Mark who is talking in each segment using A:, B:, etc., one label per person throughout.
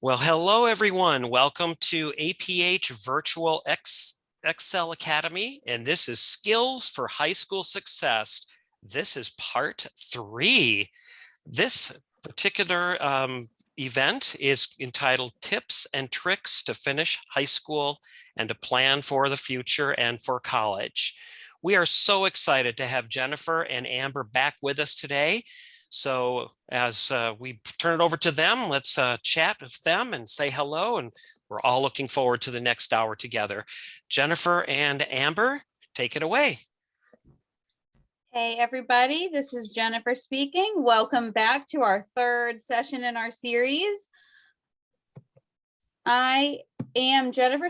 A: Well, hello, everyone. Welcome to APH Virtual Excel Academy, and this is Skills for High School Success. This is part 3. This particular event is entitled Tips and Tricks to Finish High School and to Plan for the Future and for College. We are so excited to have Jennifer and Amber back with us today. So as we turn it over to them, let's chat with them and say hello. And we're all looking forward to the next hour together. Jennifer and Amber, take it away.
B: Hey everybody, this is Jennifer speaking. Welcome back to our third session in our series. I am Jennifer,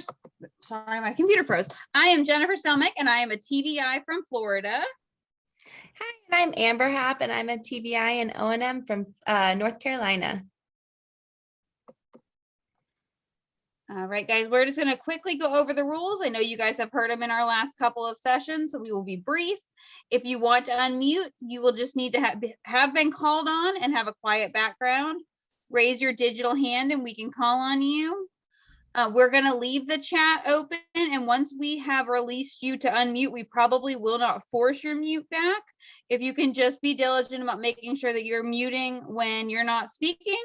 B: sorry, my computer froze. I am Jennifer Stelmach and I am a TVI from Florida.
C: Hi, and I'm Amber Happ, and I'm a TVI and O&M from North Carolina.
B: All right, guys, we're just going to quickly go over the rules. I know you guys have heard them in our last couple of sessions, so we will be brief. If you want to unmute, you will just need to have been called on and have a quiet background. Raise your digital hand and we can call on you. We're going to leave the chat open, and once we have released you to unmute, we probably will not force your mute back. If you can just be diligent about making sure that you're muting when you're not speaking,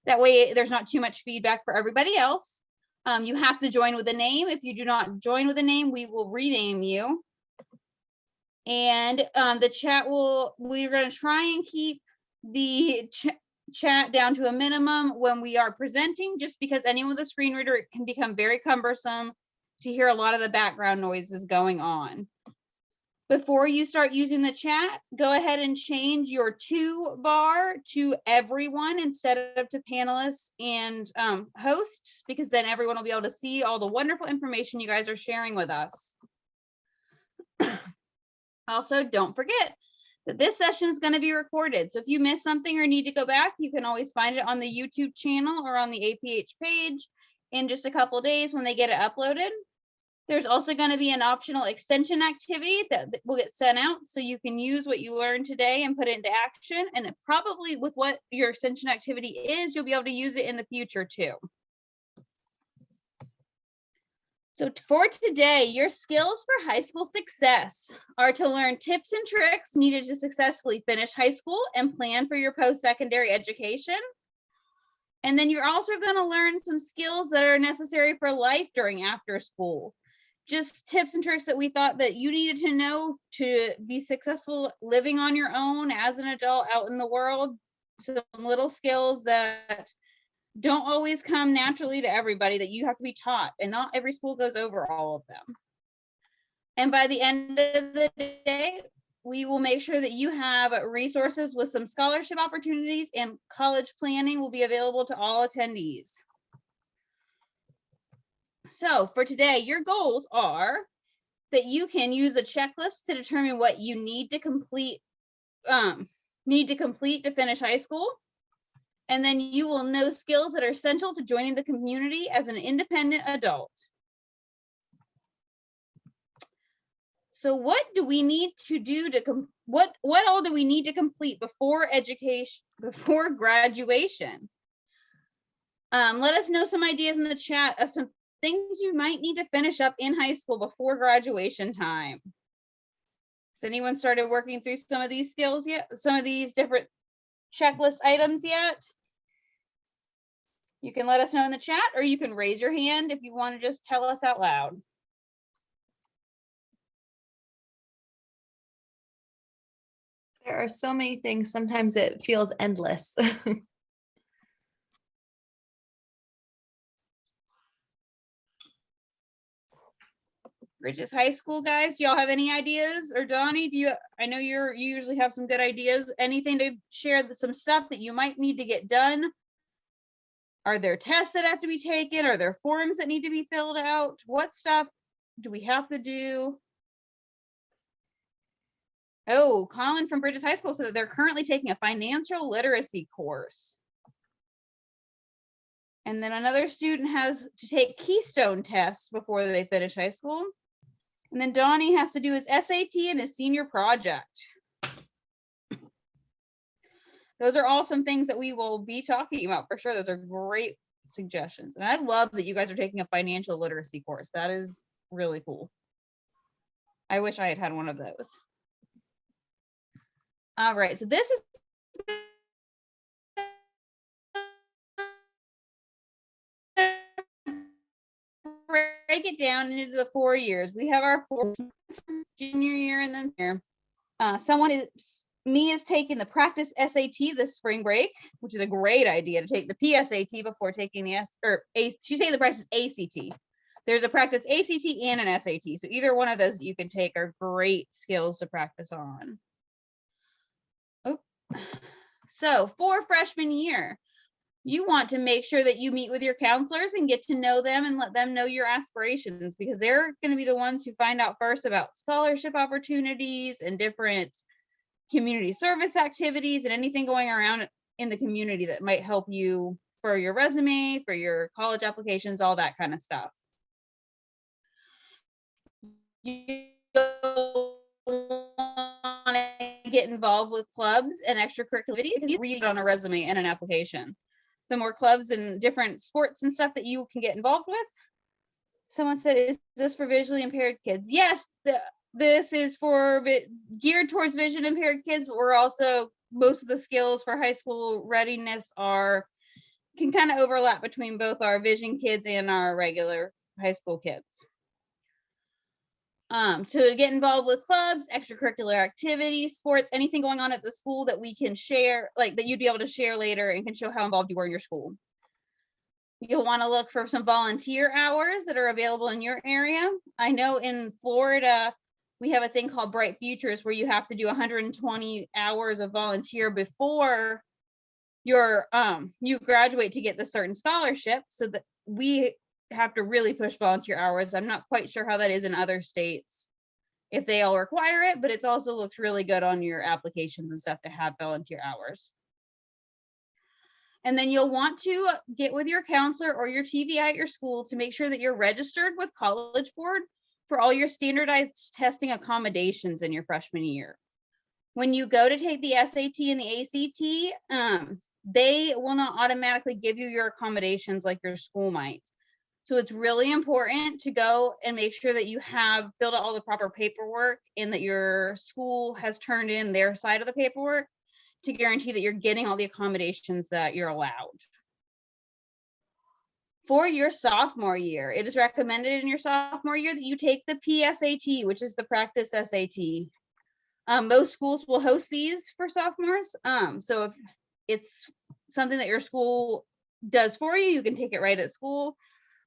B: that way there's not too much feedback for everybody else. You have to join with a name. If you do not join with a name, we will rename you. And the chat we're going to try and keep the chat down to a minimum when we are presenting, just because anyone with a screen reader, it can become very cumbersome to hear a lot of the background noises going on. Before you start using the chat, go ahead and change your to bar to everyone instead of to panelists and hosts, because then everyone will be able to see all the wonderful information you guys are sharing with us. Also, don't forget that this session is going to be recorded. So if you miss something or need to go back, you can always find it on the YouTube channel or on the APH page in just a couple of days when they get it uploaded. There's also going to be an optional extension activity that will get sent out, so you can use what you learned today and put it into action. And it probably with what your extension activity is, you'll be able to use it in the future too. So for today, your skills for high school success are to learn tips and tricks needed to successfully finish high school and plan for your post-secondary education. And then you're also going to learn some skills that are necessary for life during after school. Just tips and tricks that we thought that you needed to know to be successful living on your own as an adult out in the world. Some little skills that don't always come naturally to everybody, that you have to be taught, and not every school goes over all of them. And by the end of the day, we will make sure that you have resources with some scholarship opportunities, and college planning will be available to all attendees. So for today, your goals are that you can use a checklist to determine what you need to complete to finish high school. And then you will know skills that are essential to joining the community as an independent adult. So what do we need to do to what all do we need to complete before graduation? Let us know some ideas in the chat of some things you might need to finish up in high school before graduation time. Has anyone started working through some of these skills yet? Some of these different checklist items yet? You can let us know in the chat, or you can raise your hand if you want to just tell us out loud.
C: There are so many things. Sometimes it feels endless.
B: Bridges High School guys, do y'all have any ideas? Or Donnie, I know you usually have some good ideas. Anything to share, some stuff that you might need to get done? Are there tests that have to be taken? Are there forms that need to be filled out? What stuff do we have to do? Oh, Colin from Bridges High School said that they're currently taking a financial literacy course. And then another student has to take Keystone tests before they finish high school. And then Donnie has to do his SAT and his senior project. Those are all some things that we will be talking about for sure. Those are great suggestions. And I love that you guys are taking a financial literacy course. That is really cool. I wish I had had one of those. All right, so this is break it down into the 4 years. We have our 4 junior year and then here. Me is taking the practice SAT this spring break, which is a great idea to take the PSAT before taking the she's taking the practice ACT. There's a practice ACT and an SAT. So either one of those that you can take are great skills to practice on. Oh, so for freshman year, you want to make sure that you meet with your counselors and get to know them and let them know your aspirations, because they're going to be the ones who find out first about scholarship opportunities and different community service activities and anything going around in the community that might help you for your resume, for your college applications, all that kind of stuff. You want to get involved with clubs and extracurricular activities because you read it on a resume and an application. The more clubs and different sports and stuff that you can get involved with. Someone said, is this for visually impaired kids? Yes, this is for geared towards vision impaired kids, but we're also, most of the skills for high school readiness can kind of overlap between both our vision kids and our regular high school kids. To get involved with clubs, extracurricular activities, sports, anything going on at the school that we can share, like that you'd be able to share later and can show how involved you were in your school. You'll want to look for some volunteer hours that are available in your area. I know in Florida, we have a thing called Bright Futures where you have to do 120 hours of volunteer before you graduate to get the certain scholarship, so that we have to really push volunteer hours. I'm not quite sure how that is in other states, if they all require it, but it also looks really good on your applications and stuff to have volunteer hours. And then you'll want to get with your counselor or your TVI at your school to make sure that you're registered with College Board for all your standardized testing accommodations in your freshman year. When you go to take the SAT and the ACT, they will not automatically give you your accommodations like your school might. So it's really important to go and make sure that you have filled out all the proper paperwork and that your school has turned in their side of the paperwork to guarantee that you're getting all the accommodations that you're allowed. For your sophomore year, it is recommended in your sophomore year that you take the PSAT, which is the practice SAT. Most schools will host these for sophomores. So if it's something that your school does for you, you can take it right at school.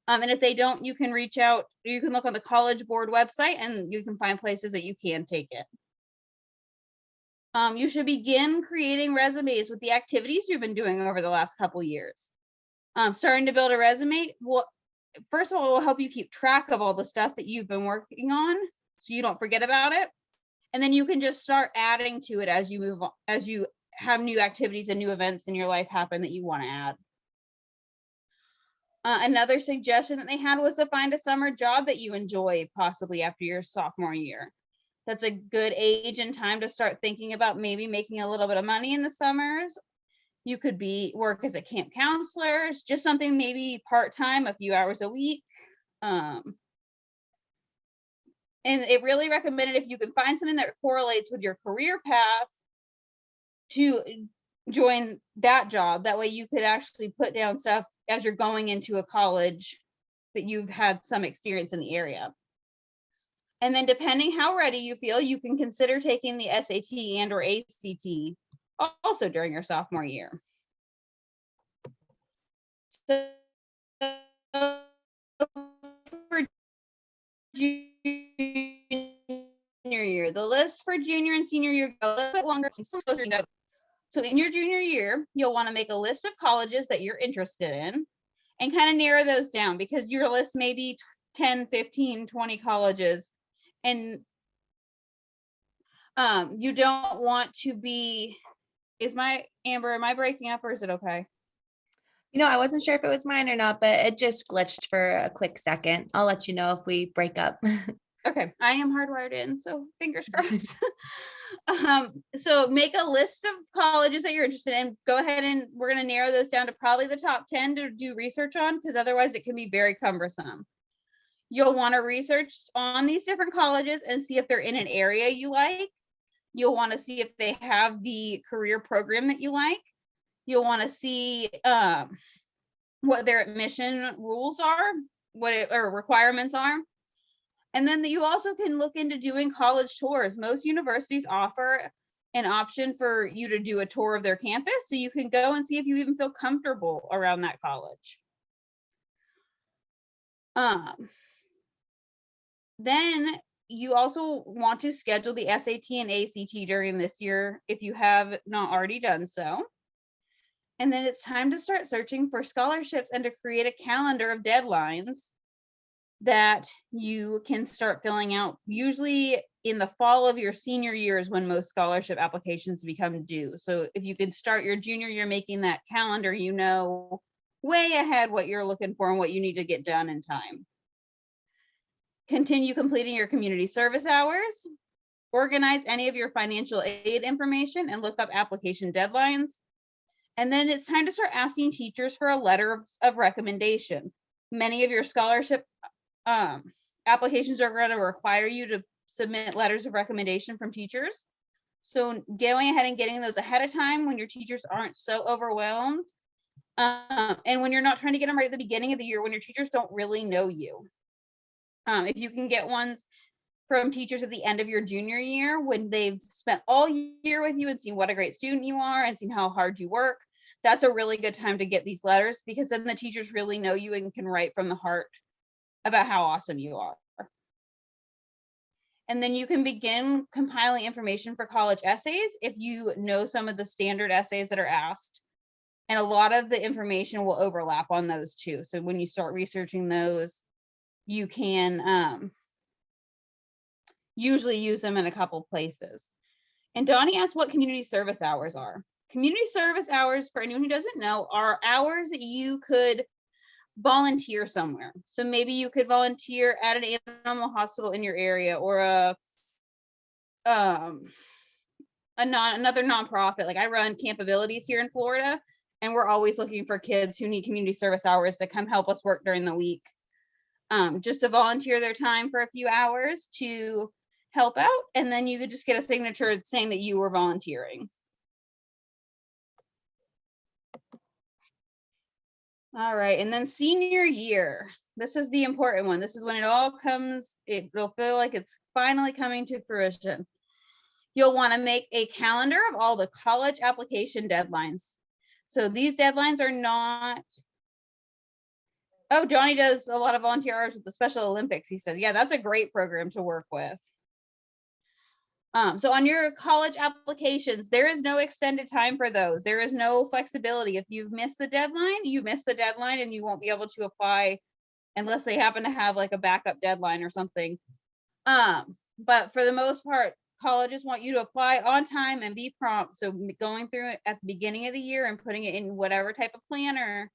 B: And if they don't, you can reach out, you can look on the College Board website and you can find places that you can take it. You should begin creating resumes with the activities you've been doing over the last couple years. Starting to build a resume, well, first of all, it will help you keep track of all the stuff that you've been working on so you don't forget about it. And then you can just start adding to it as you move on, as you have new activities and new events in your life happen that you want to add. Another suggestion that they had was to find a summer job that you enjoy, possibly after your sophomore year. That's a good age and time to start thinking about maybe making a little bit of money in the summers. You could work as a camp counselor, just something maybe part-time, a few hours a week. And it really recommended if you can find something that correlates with your career path to join that job. That way you could actually put down stuff as you're going into a college that you've had some experience in the area. And then depending how ready you feel, you can consider taking the SAT and or ACT also during your sophomore year. So for junior year, the list for junior and senior year go a little bit longer. So in your junior year, you'll want to make a list of colleges that you're interested in and kind of narrow those down, because your list may be 10, 15, 20 colleges. And you don't want to be, Amber, am I breaking up or is it okay?
C: I wasn't sure if it was mine or not, but it just glitched for a quick second. I'll let you know if we break up.
B: Okay, I am hardwired in, so fingers crossed. So make a list of colleges that you're interested in. Go ahead and we're going to narrow those down to probably the top 10 to do research on, because otherwise it can be very cumbersome. You'll want to research on these different colleges and see if they're in an area you like. You'll want to see if they have the career program that you like. You'll want to see what their admission rules are, or requirements are. And then you also can look into doing college tours. Most universities offer an option for you to do a tour of their campus, so you can go and see if you even feel comfortable around that college. Then you also want to schedule the SAT and ACT during this year if you have not already done so. And then it's time to start searching for scholarships and to create a calendar of deadlines that you can start filling out. Usually in the fall of your senior year is when most scholarship applications become due. So if you can start your junior year making that calendar, you know way ahead what you're looking for and what you need to get done in time. Continue completing your community service hours. Organize any of your financial aid information and look up application deadlines. And then it's time to start asking teachers for a letter of recommendation. Many of your scholarship applications are going to require you to submit letters of recommendation from teachers. So going ahead and getting those ahead of time when your teachers aren't so overwhelmed. And when you're not trying to get them right at the beginning of the year, when your teachers don't really know you. If you can get ones from teachers at the end of your junior year, when they've spent all year with you and seen what a great student you are and seen how hard you work, that's a really good time to get these letters, because then the teachers really know you and can write from the heart about how awesome you are. And then you can begin compiling information for college essays if you know some of the standard essays that are asked. And a lot of the information will overlap on those too. So when you start researching those, you can usually use them in a couple places. And Donnie asked what community service hours are. Community service hours, for anyone who doesn't know, are hours that you could volunteer somewhere. So maybe you could volunteer at an animal hospital in your area, or another nonprofit. Like I run Camp Abilities here in Florida, and we're always looking for kids who need community service hours to come help us work during the week. Just to volunteer their time for a few hours to help out, and then you could just get a signature saying that you were volunteering. All right, and then senior year. This is the important one. This is when it all comes, it'll feel like it's finally coming to fruition. You'll want to make a calendar of all the college application deadlines. So these deadlines are not, oh, Johnny does a lot of volunteer hours with the Special Olympics. He said, yeah, that's a great program to work with. So on your college applications, there is no extended time for those. There is no flexibility. If you've missed the deadline, you missed the deadline and you won't be able to apply unless they happen to have like a backup deadline or something. But for the most part, colleges want you to apply on time and be prompt. So going through it at the beginning of the year and putting it in whatever type of planner.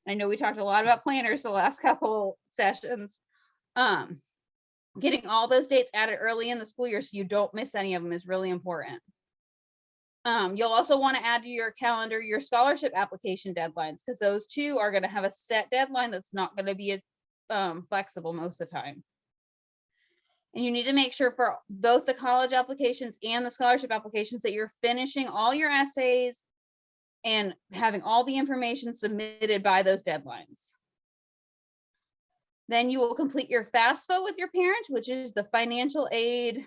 B: I know we talked a lot about planners the last couple sessions. Getting all those dates added early in the school year so you don't miss any of them is really important. You'll also want to add to your calendar your scholarship application deadlines, because those two are going to have a set deadline that's not going to be flexible most of the time. And you need to make sure for both the college applications and the scholarship applications that you're finishing all your essays and having all the information submitted by those deadlines. Then you will complete your FAFSA with your parent, which is the financial aid.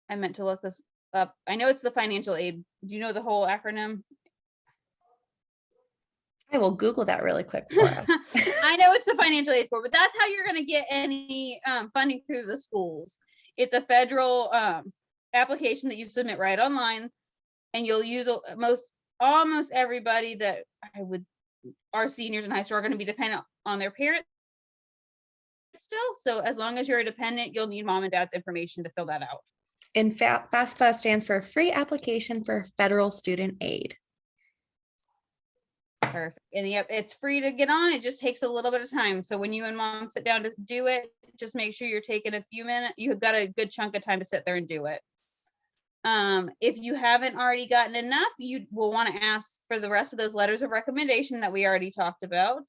B: I meant to look this up. I know it's the financial aid. Do you know the whole acronym?
C: I will Google that really quick for us.
B: I know it's the financial aid for, but that's how you're going to get any funding through the schools. It's a federal application that you submit right online, and you'll use almost everybody that our seniors in high school are going to be dependent on their parents still. So as long as you're a dependent, you'll need mom and dad's information to fill that out.
C: And FAFSA stands for Free Application for Federal Student Aid.
B: Perfect. And yep, it's free to get on. It just takes a little bit of time. So when you and mom sit down to do it, just make sure you're taking a few minutes. You've got a good chunk of time to sit there and do it. If you haven't already gotten enough, you will want to ask for the rest of those letters of recommendation that we already talked about.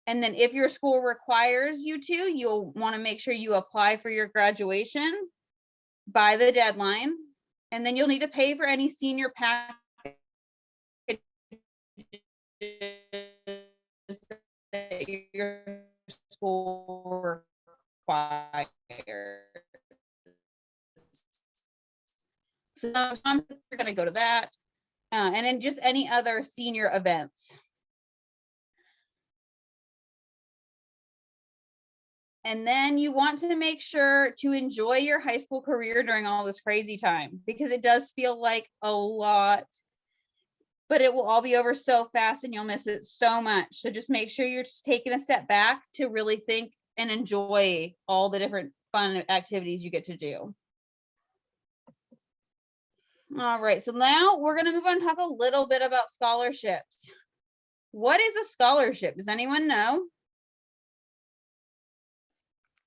B: And then if your school requires you to, you'll want to make sure you apply for your graduation by the deadline. And then you'll need to pay for any senior packages that your school requires. So we're going to go to that. And then just any other senior events. And then you want to make sure to enjoy your high school career during all this crazy time, because it does feel like a lot, but it will all be over so fast and you'll miss it so much. So just make sure you're just taking a step back to really think and enjoy all the different fun activities you get to do. All right, so now we're going to move on and talk a little bit about scholarships. What is a scholarship? Does anyone know?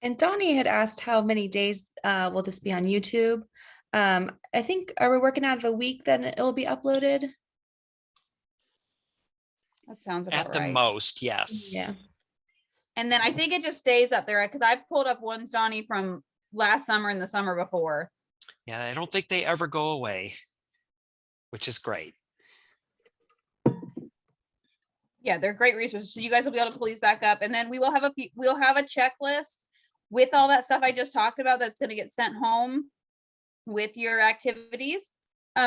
C: And Donnie had asked how many days will this be on YouTube? I think, are we working out of a week then it will be uploaded?
B: That sounds about
A: At the
B: right.
A: most, yes.
C: Yeah.
B: And then I think it just stays up there because I've pulled up ones, Donnie, from last summer and the summer before.
A: Yeah, I don't think they ever go away, which is great.
B: Yeah, they're great resources. So you guys will be able to pull these back up, and then we will have a checklist with all that stuff I just talked about that's going to get sent home with your activities.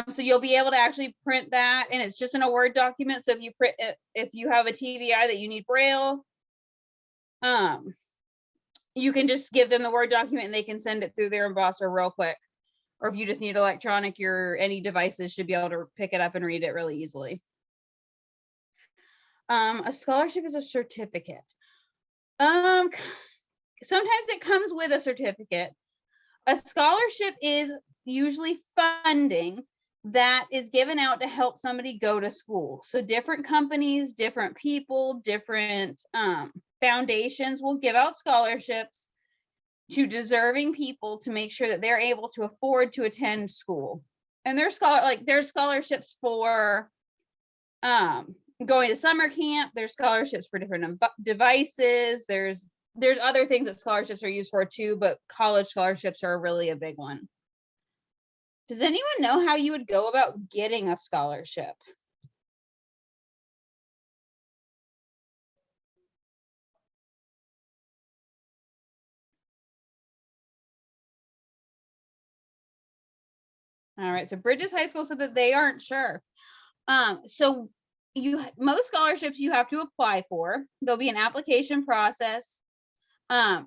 B: So you'll be able to actually print that, and it's just in a Word document. So if you print it, if you have a TVI that you need Braille, you can just give them the Word document and they can send it through their embosser real quick. Or if you just need electronic, any devices should be able to pick it up and read it really easily. A scholarship is a certificate. Sometimes it comes with a certificate. A scholarship is usually funding that is given out to help somebody go to school. So different companies, different people, different foundations will give out scholarships to deserving people to make sure that they're able to afford to attend school. And there's scholarships for going to summer camp. There's scholarships for different devices. There's other things that scholarships are used for too, but college scholarships are really a big one. Does anyone know how you would go about getting a scholarship? All right, so Bridges High School said that they aren't sure. So most scholarships you have to apply for. There'll be an application process. How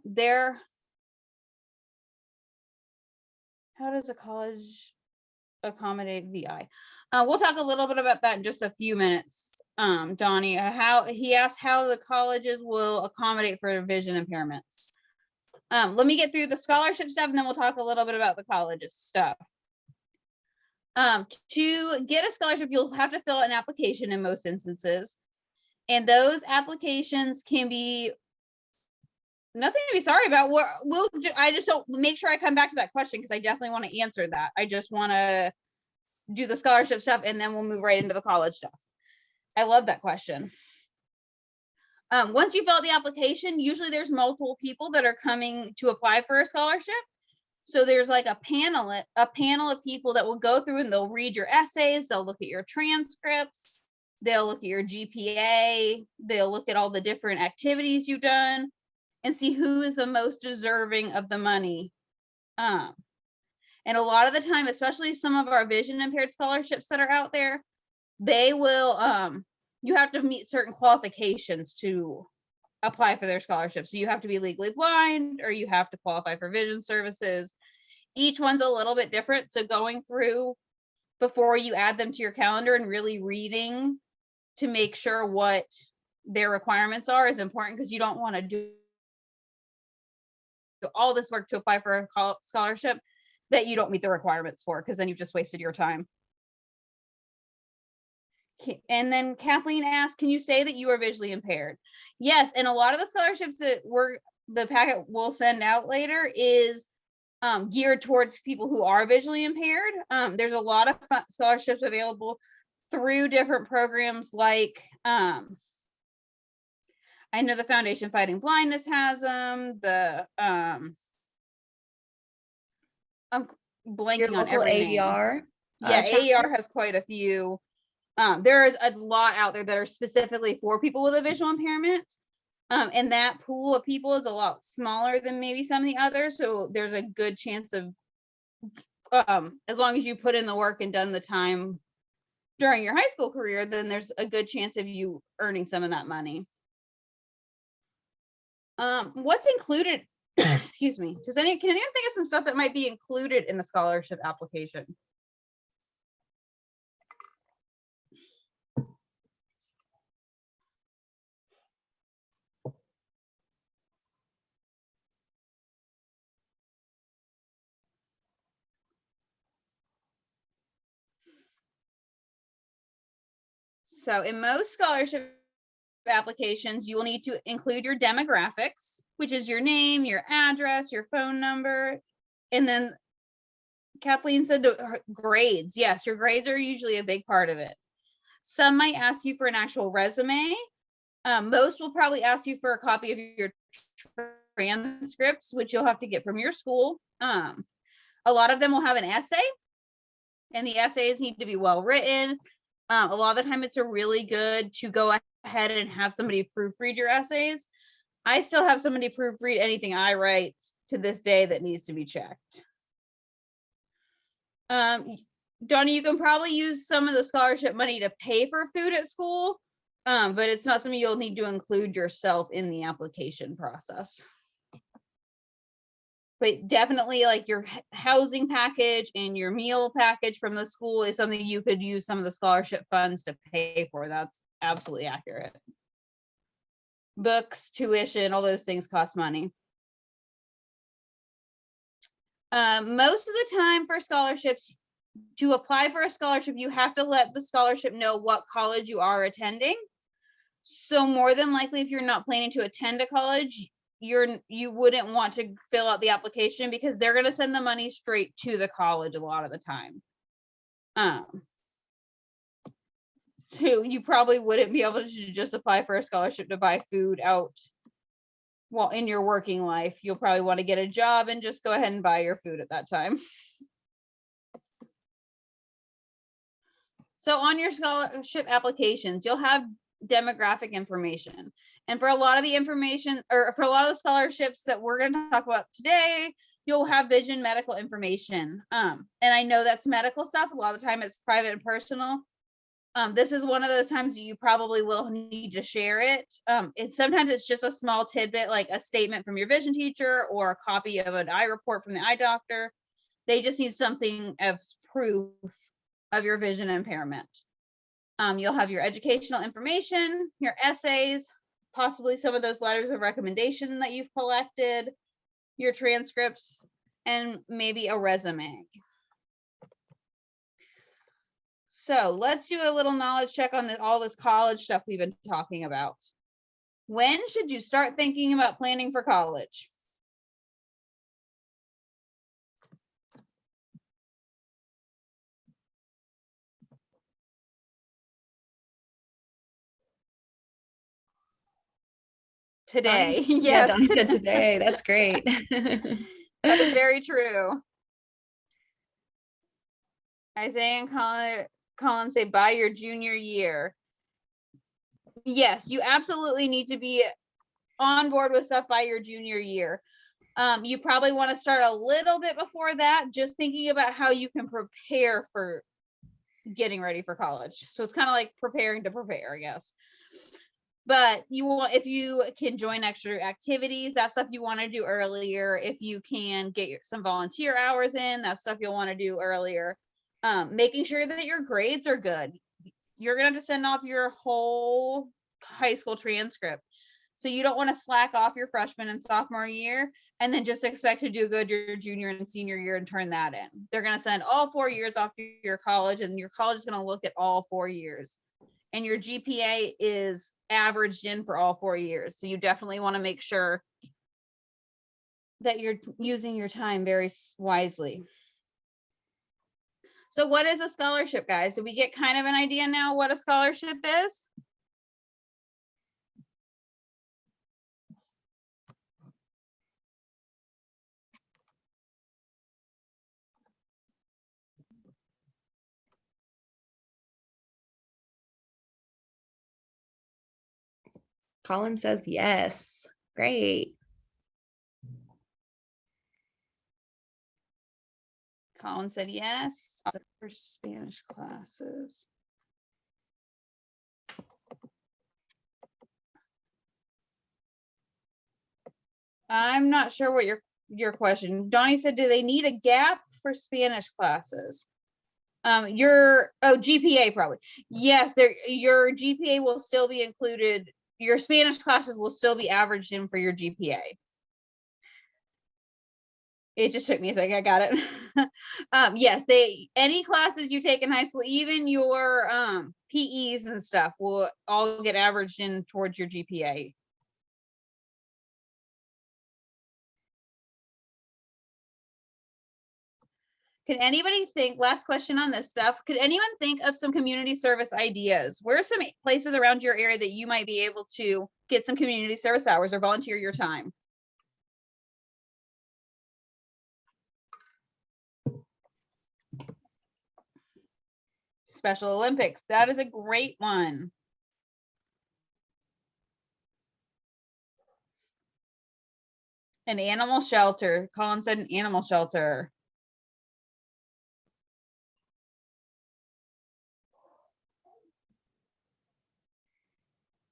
B: does a college accommodate VI? We'll talk a little bit about that in just a few minutes. Donnie, he asked how the colleges will accommodate for vision impairments. Let me get through the scholarship stuff and then we'll talk a little bit about the colleges stuff. To get a scholarship, you'll have to fill out an application in most instances. And those applications can be nothing to be sorry about. I just don't make sure I come back to that question because I definitely want to answer that. I just want to do the scholarship stuff and then we'll move right into the college stuff. I love that question. Once you fill out the application, usually there's multiple people that are coming to apply for a scholarship. So there's like a panel of people that will go through and they'll read your essays, they'll look at your transcripts, they'll look at your GPA, they'll look at all the different activities you've done and see who is the most deserving of the money. And a lot of the time, especially some of our vision impaired scholarships that are out there, they will, you have to meet certain qualifications to apply for their scholarship. So you have to be legally blind or you have to qualify for vision services. Each one's a little bit different. So going through before you add them to your calendar and really reading to make sure what their requirements are is important, because you don't want to do all this work to apply for a scholarship that you don't meet the requirements for, because then you've just wasted your time. And then Kathleen asked, can you say that you are visually impaired? Yes, and a lot of the scholarships that the packet will send out later is geared towards people who are visually impaired. There's a lot of scholarships available through different programs like, I know the Foundation Fighting Blindness has them, I'm blanking
C: Your
B: on
C: local
B: every name.
C: AER.
B: Yeah,
C: chapter?
B: AER has quite a few. There's a lot out there that are specifically for people with a visual impairment. And that pool of people is a lot smaller than maybe some of the others. So there's a good chance of, as long as you put in the work and done the time during your high school career, then there's a good chance of you earning some of that money. What's included? Excuse me. Can anyone think of some stuff that might be included in the scholarship application? So in most scholarship applications, you will need to include your demographics, which is your name, your address, your phone number, and then Kathleen said grades. Yes, your grades are usually a big part of it. Some might ask you for an actual resume. Most will probably ask you for a copy of your transcripts, which you'll have to get from your school. A lot of them will have an essay, and the essays need to be well written. A lot of the time it's a really good to go ahead and have somebody proofread your essays. I still have somebody proofread anything I write to this day that needs to be checked. Donnie, you can probably use some of the scholarship money to pay for food at school, but it's not something you'll need to include yourself in the application process. But definitely like your housing package and your meal package from the school is something you could use some of the scholarship funds to pay for. That's absolutely accurate. Books, tuition, all those things cost money. Most of the time for scholarships, to apply for a scholarship, you have to let the scholarship know what college you are attending. So more than likely, if you're not planning to attend a college, you wouldn't want to fill out the application because they're going to send the money straight to the college a lot of the time. So you probably wouldn't be able to just apply for a scholarship to buy food out while in your working life. You'll probably want to get a job and just go ahead and buy your food at that time. So on your scholarship applications, you'll have demographic information. And for a lot of the information, or for a lot of the scholarships that we're going to talk about today, you'll have vision medical information. And I know that's medical stuff. A lot of the time it's private and personal. This is one of those times you probably will need to share it. Sometimes it's just a small tidbit, like a statement from your vision teacher or a copy of an eye report from the eye doctor. They just need something as proof of your vision impairment. You'll have your educational information, your essays, possibly some of those letters of recommendation that you've collected, your transcripts, and maybe a resume. So let's do a little knowledge check on all this college stuff we've been talking about. When should you start thinking about planning for college? Today.
C: Donnie,
B: Yes.
C: yeah, Donnie said today. That's great.
B: That is very true. Isaiah and Colin say by your junior year. Yes, you absolutely need to be on board with stuff by your junior year. You probably want to start a little bit before that, just thinking about how you can prepare for getting ready for college. So it's kind of like preparing to prepare, I guess. But if you can join extra activities, that's stuff you want to do earlier. If you can get some volunteer hours in, that's stuff you'll want to do earlier. Making sure that your grades are good. You're going to have to send off your whole high school transcript. So you don't want to slack off your freshman and sophomore year and then just expect to do good your junior and senior year and turn that in. They're going to send all 4 years off to your college, and your college is going to look at all 4 years. And your GPA is averaged in for all 4 years. So you definitely want to make sure that you're using your time very wisely. So what is a scholarship, guys? Did we get kind of an idea now what a scholarship is?
C: Colin says yes. Great.
B: Colin said yes for Spanish classes. I'm not sure what your question. Donnie said, do they need a gap for Spanish classes? GPA probably. Yes, your GPA will still be included. Your Spanish classes will still be averaged in for your GPA. It just took me a second. I got it. Yes, any classes you take in high school, even your PEs and stuff, will all get averaged in towards your GPA. Can anybody think, last question on this stuff, could anyone think of some community service ideas? Where are some places around your area that you might be able to get some community service hours or volunteer your time? Special Olympics, that is a great one. An animal shelter. Colin said an animal shelter.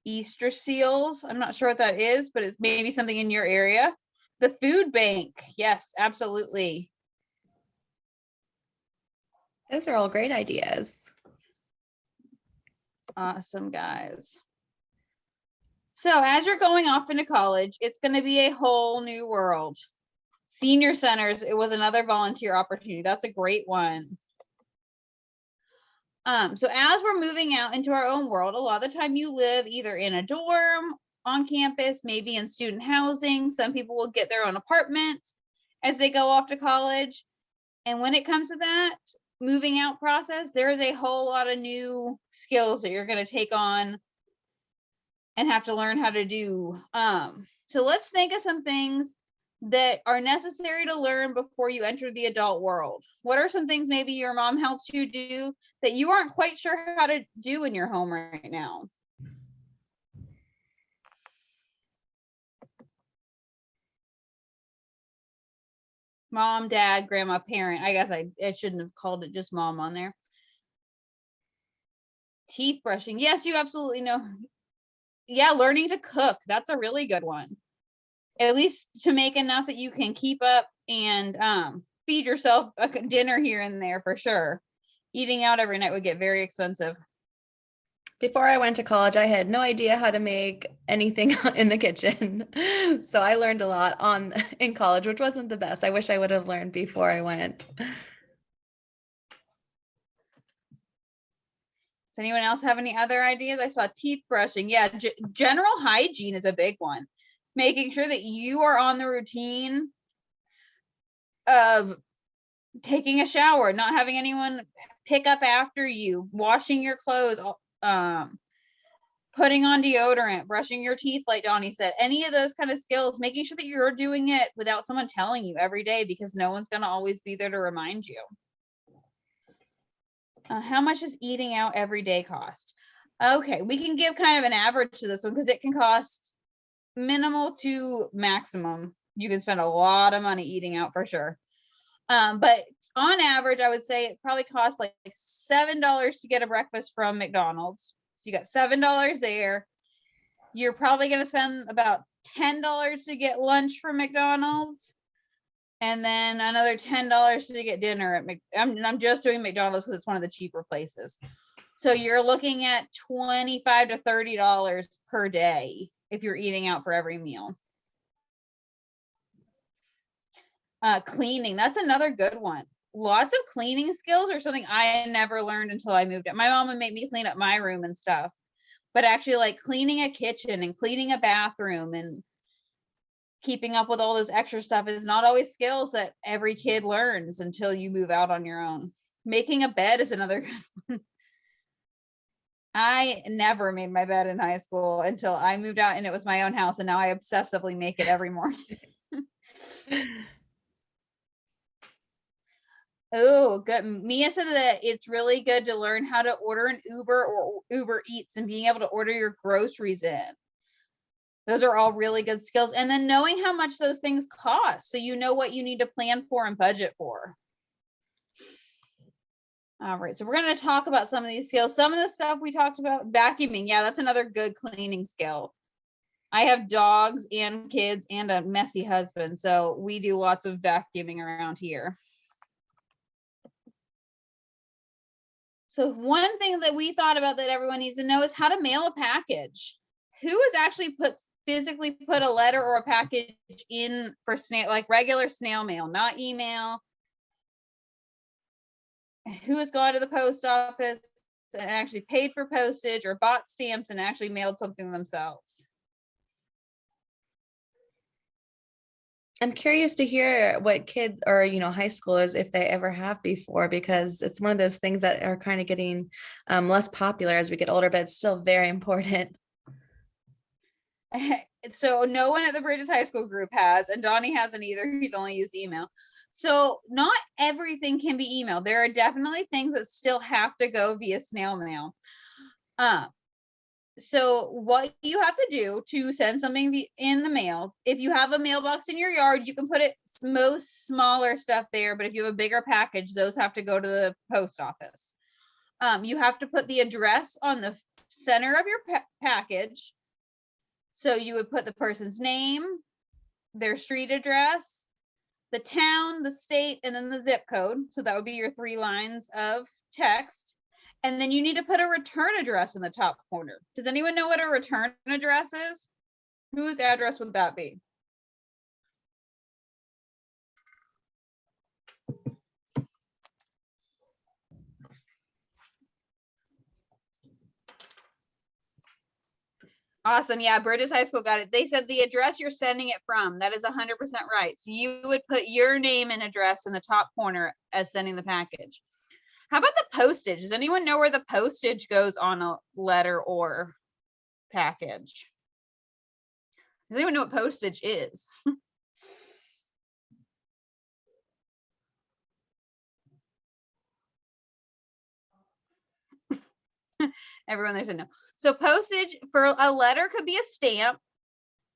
B: Easter seals. I'm not sure what that is, but it's maybe something in your area. The food bank. Yes, absolutely.
C: Those are all great ideas.
B: Awesome, guys. So as you're going off into college, it's going to be a whole new world. Senior centers, it was another volunteer opportunity. That's a great one. So as we're moving out into our own world, a lot of the time you live either in a dorm, on campus, maybe in student housing. Some people will get their own apartment as they go off to college. And when it comes to that moving out process, there is a whole lot of new skills that you're going to take on and have to learn how to do. So let's think of some things that are necessary to learn before you enter the adult world. What are some things maybe your mom helps you do that you aren't quite sure how to do in your home right now? Mom, dad, grandma, parent. I guess I shouldn't have called it just mom on there. Teeth brushing. Yes, you absolutely know. Yeah, learning to cook. That's a really good one. At least to make enough that you can keep up and feed yourself a dinner here and there for sure. Eating out every night would get very expensive.
C: Before I went to college, I had no idea how to make anything in the kitchen. So I learned a lot in college, which wasn't the best. I wish I would have learned before I went.
B: Does anyone else have any other ideas? I saw teeth brushing. Yeah, general hygiene is a big one. Making sure that you are on the routine of taking a shower, not having anyone pick up after you, washing your clothes, putting on deodorant, brushing your teeth, like Donnie said, any of those kind of skills, making sure that you're doing it without someone telling you every day, because no one's going to always be there to remind you. How much does eating out every day cost? Okay, we can give kind of an average to this one because it can cost minimal to maximum. You can spend a lot of money eating out for sure. But on average, I would say it probably costs like $7 to get a breakfast from McDonald's. So you got $7 there. You're probably going to spend about $10 to get lunch from McDonald's. And then another $10 to get dinner at I'm just doing McDonald's because it's one of the cheaper places. So you're looking at $25 to $30 per day if you're eating out for every meal. Cleaning, that's another good one. Lots of cleaning skills are something I never learned until I moved out. My mom would make me clean up my room and stuff, but actually like cleaning a kitchen and cleaning a bathroom and keeping up with all this extra stuff is not always skills that every kid learns until you move out on your own. Making a bed is another good one. I never made my bed in high school until I moved out and it was my own house, and now I obsessively make it every morning. Oh, good. Mia said that it's really good to learn how to order an Uber or Uber Eats and being able to order your groceries in. Those are all really good skills. And then knowing how much those things cost, so you know what you need to plan for and budget for. All right, so we're going to talk about some of these skills. Some of the stuff we talked about, vacuuming. Yeah, that's another good cleaning skill. I have dogs and kids and a messy husband, so we do lots of vacuuming around here. So one thing that we thought about that everyone needs to know is how to mail a package. Who has actually physically put a letter or a package in for snail, like regular snail mail, not email? Who has gone to the post office and actually paid for postage or bought stamps and actually mailed something themselves?
C: I'm curious to hear what kids or, high schoolers, if they ever have before, because it's one of those things that are kind of getting less popular as we get older, but it's still very important.
B: So no one at the Bridges High School group has, and Donnie hasn't either. He's only used email. So not everything can be emailed. There are definitely things that still have to go via snail mail. So what you have to do to send something in the mail, if you have a mailbox in your yard, you can put most smaller stuff there, but if you have a bigger package, those have to go to the post office. You have to put the address on the center of your package. So you would put the person's name, their street address, the town, the state, and then the zip code. So that would be your 3 lines of text. And then you need to put a return address in the top corner. Does anyone know what a return address is? Whose address would that be? Awesome. Yeah, Bridges High School got it. They said the address you're sending it from. That is 100% right. So you would put your name and address in the top corner as sending the package. How about the postage? Does anyone know where the postage goes on a letter or package? Does anyone know what postage is? Everyone there said no. So postage for a letter could be a stamp.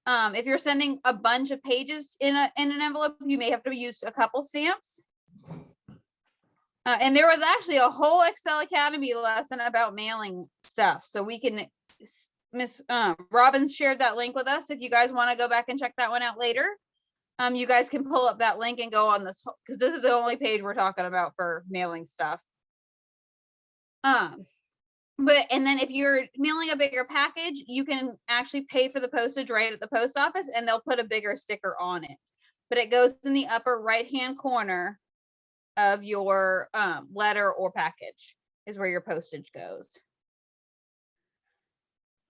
B: If you're sending a bunch of pages in an envelope, you may have to use a couple stamps. And there was actually a whole Excel Academy lesson about mailing stuff. So we can, Miss Robbins shared that link with us. If you guys want to go back and check that one out later, you guys can pull up that link and go on this, because this is the only page we're talking about for mailing stuff. And then if you're mailing a bigger package, you can actually pay for the postage right at the post office, and they'll put a bigger sticker on it. But it goes in the upper right-hand corner of your letter or package is where your postage goes.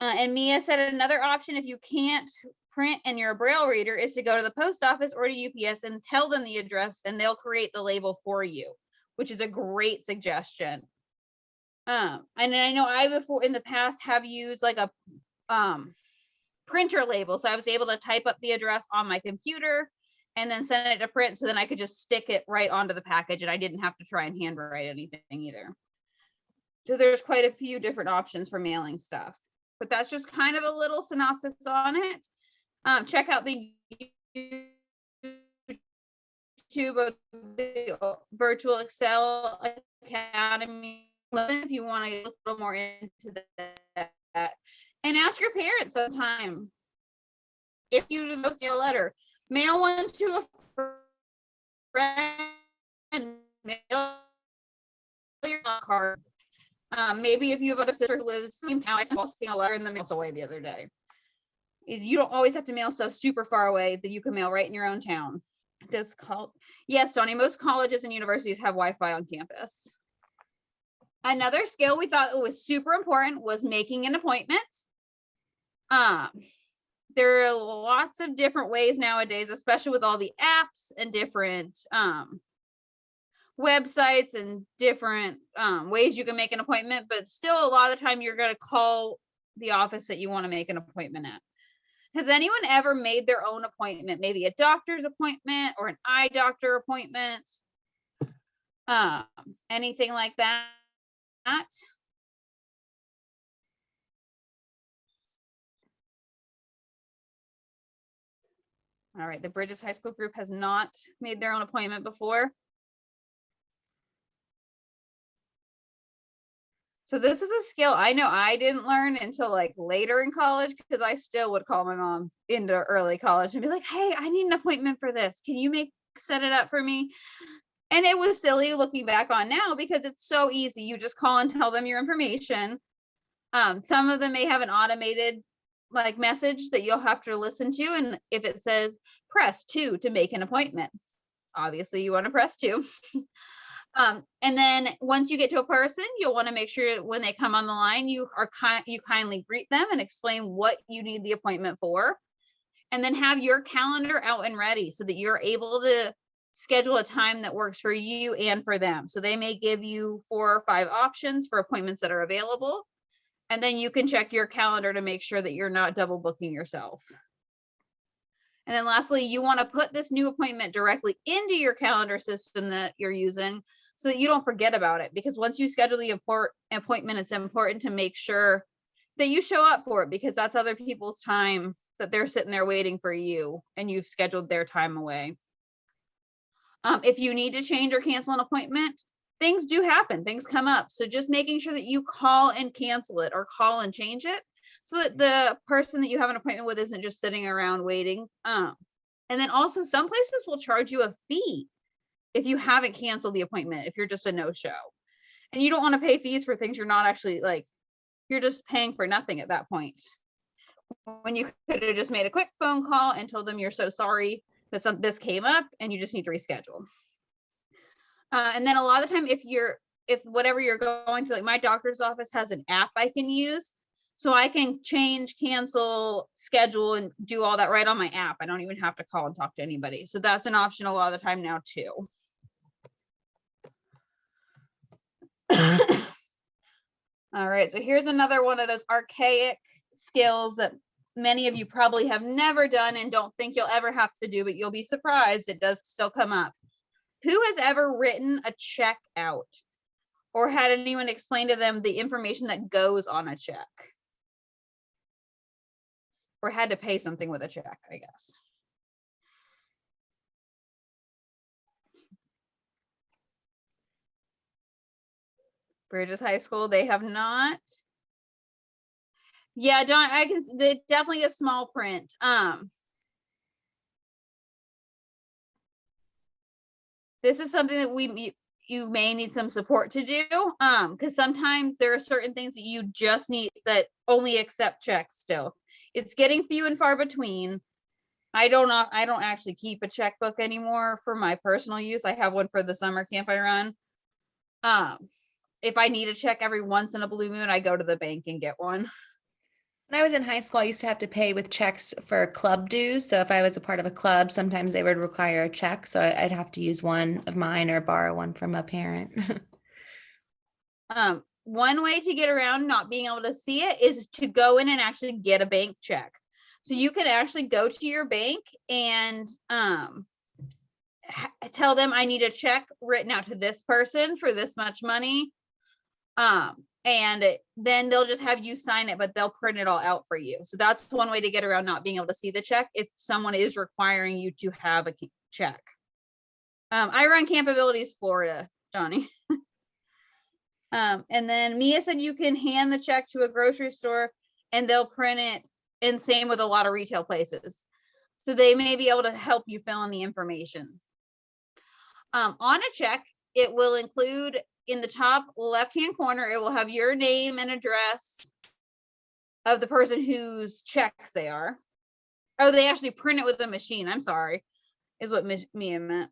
B: And Mia said another option, if you can't print and you're a Braille reader, is to go to the post office or to UPS and tell them the address, and they'll create the label for you, which is a great suggestion. And I know I before in the past have used like a printer label, so I was able to type up the address on my computer and then send it to print, so then I could just stick it right onto the package and I didn't have to try and handwrite anything either. So there's quite a few different options for mailing stuff, but that's just kind of a little synopsis on it. Check out the YouTube of the Virtual Excel Academy if you want to look a little more into that, and ask your parents sometime if you go see a letter, mail one to a friend, mail your card. Maybe if you have other sister who lives in the same town, I sent a letter in the mail away the other day. You don't always have to mail stuff super far away that you can mail right in your own town. Yes, Donnie, most colleges and universities have Wi-Fi on campus. Another skill we thought was super important was making an appointment. there are lots of different ways nowadays, especially with all the apps and different websites and different ways you can make an appointment, but still a lot of the time you're going to call the office that you want to make an appointment at. Has anyone ever made their own appointment? Maybe a doctor's appointment or an eye doctor appointment? Anything like that? All right, the Bridges High School group has not made their own appointment before. So this is a skill I know I didn't learn until like later in college, because I still would call my mom into early college and be like, hey, I need an appointment for this. Can you set it up for me? And it was silly looking back on now because it's so easy. You just call and tell them your information. Some of them may have an automated like message that you'll have to listen to. And if it says press 2 to make an appointment, obviously you want to press 2. And then once you get to a person, you'll want to make sure when they come on the line, you kindly greet them and explain what you need the appointment for. And then have your calendar out and ready so that you're able to schedule a time that works for you and for them. So they may give you 4 or 5 options for appointments that are available. And then you can check your calendar to make sure that you're not double booking yourself. And then lastly, you want to put this new appointment directly into your calendar system that you're using so that you don't forget about it. Because once you schedule the appointment, it's important to make sure that you show up for it, because that's other people's time that they're sitting there waiting for you and you've scheduled their time away. If you need to change or cancel an appointment, things do happen, things come up. So just making sure that you call and cancel it or call and change it so that the person that you have an appointment with isn't just sitting around waiting. And then also some places will charge you a fee if you haven't canceled the appointment, if you're just a no-show. And you don't want to pay fees for things you're not actually like, you're just paying for nothing at that point. When you could have just made a quick phone call and told them you're so sorry that this came up and you just need to reschedule. And then a lot of the time, if whatever you're going through, like my doctor's office has an app I can use, so I can change, cancel, schedule, and do all that right on my app. I don't even have to call and talk to anybody. So that's an option a lot of the time now too. All right, so here's another one of those archaic skills that many of you probably have never done and don't think you'll ever have to do, but you'll be surprised it does still come up. Who has ever written a check out or had anyone explain to them the information that goes on a check? Or had to pay something with a check, I guess. Bridges High School, they have not. Yeah, Don, I can, definitely a small print. This is something that you may need some support to do, because sometimes there are certain things that you just need that only accept checks still. It's getting few and far between. I don't actually keep a checkbook anymore for my personal use. I have one for the summer camp I run. If I need a check every once in a blue moon, I go to the bank and get one.
C: When I was in high school, I used to have to pay with checks for club dues. So if I was a part of a club, sometimes they would require a check. So I'd have to use one of mine or borrow one from a parent.
B: One way to get around not being able to see it is to go in and actually get a bank check. So you can actually go to your bank and tell them I need a check written out to this person for this much money. And then they'll just have you sign it, but they'll print it all out for you. So that's one way to get around not being able to see the check if someone is requiring you to have a check. I run Campabilities Florida, Johnny. And then Mia said you can hand the check to a grocery store and they'll print it, and same with a lot of retail places. So they may be able to help you fill in the information. On a check, it will include in the top left-hand corner, it will have your name and address of the person whose checks they are. Oh, they actually print it with a machine. I'm sorry, is what Mia meant.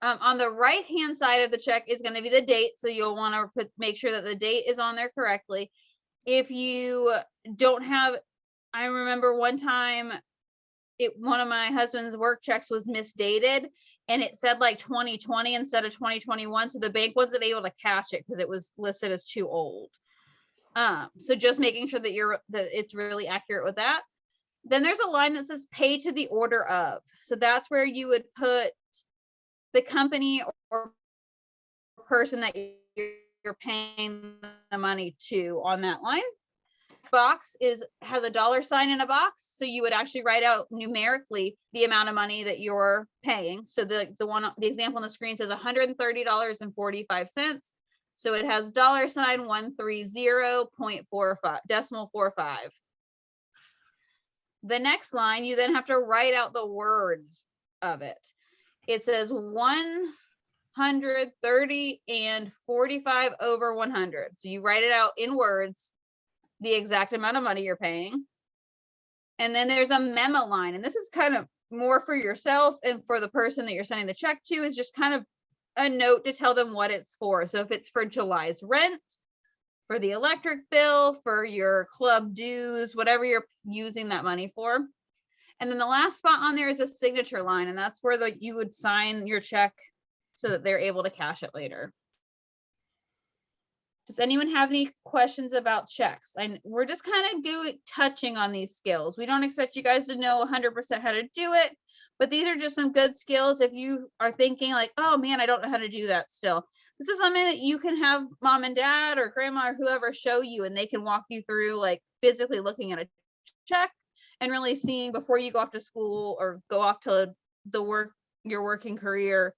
B: On the right-hand side of the check is going to be the date. So you'll want to make sure that the date is on there correctly. If you don't have I remember one time one of my husband's work checks was misdated and it said like 2020 instead of 2021. So the bank wasn't able to cash it because it was listed as too old. So just making sure that it's really accurate with that. Then there's a line that says pay to the order of. So that's where you would put the company or person that you're paying the money to on that line. Box has a dollar sign in a box, so you would actually write out numerically the amount of money that you're paying. So the example on the screen says $130.45. So it has dollar sign 130.45 decimal 45. The next line, you then have to write out the words of it. It says 130 and 45 over 100. So you write it out in words, the exact amount of money you're paying. And then there's a memo line. And this is kind of more for yourself and for the person that you're sending the check to, is just kind of a note to tell them what it's for. So if it's for July's rent, for the electric bill, for your club dues, whatever you're using that money for. And then the last spot on there is a signature line. And that's where you would sign your check so that they're able to cash it later. Does anyone have any questions about checks? And we're just kind of touching on these skills. We don't expect you guys to know 100% how to do it, but these are just some good skills. If you are thinking like, oh man, I don't know how to do that still. This is something that you can have mom and dad or grandma or whoever show you, and they can walk you through like physically looking at a check and really seeing before you go off to school or go off to your working career,